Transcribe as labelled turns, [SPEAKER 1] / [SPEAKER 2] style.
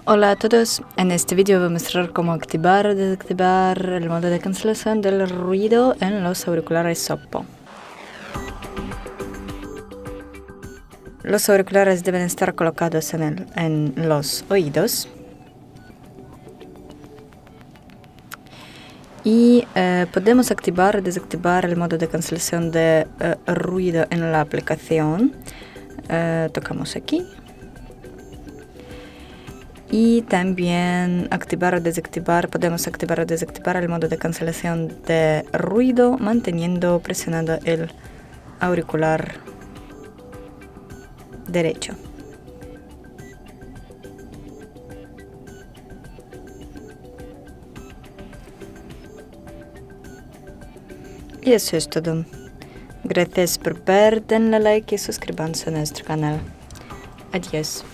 [SPEAKER 1] Hola a todos, en este vídeo voy a mostrar cómo activar o desactivar el modo de cancelación del ruido en los auriculares OPPO. Los auriculares deben estar colocados en los oídos y podemos activar o desactivar el modo de cancelación de ruido en la aplicación. Tocamos aquí. Y también activar o desactivar, podemos activar o desactivar el modo de cancelación de ruido manteniendo presionado el auricular derecho. Y eso es todo. Gracias por ver, denle like y suscríbanse a nuestro canal. Adiós.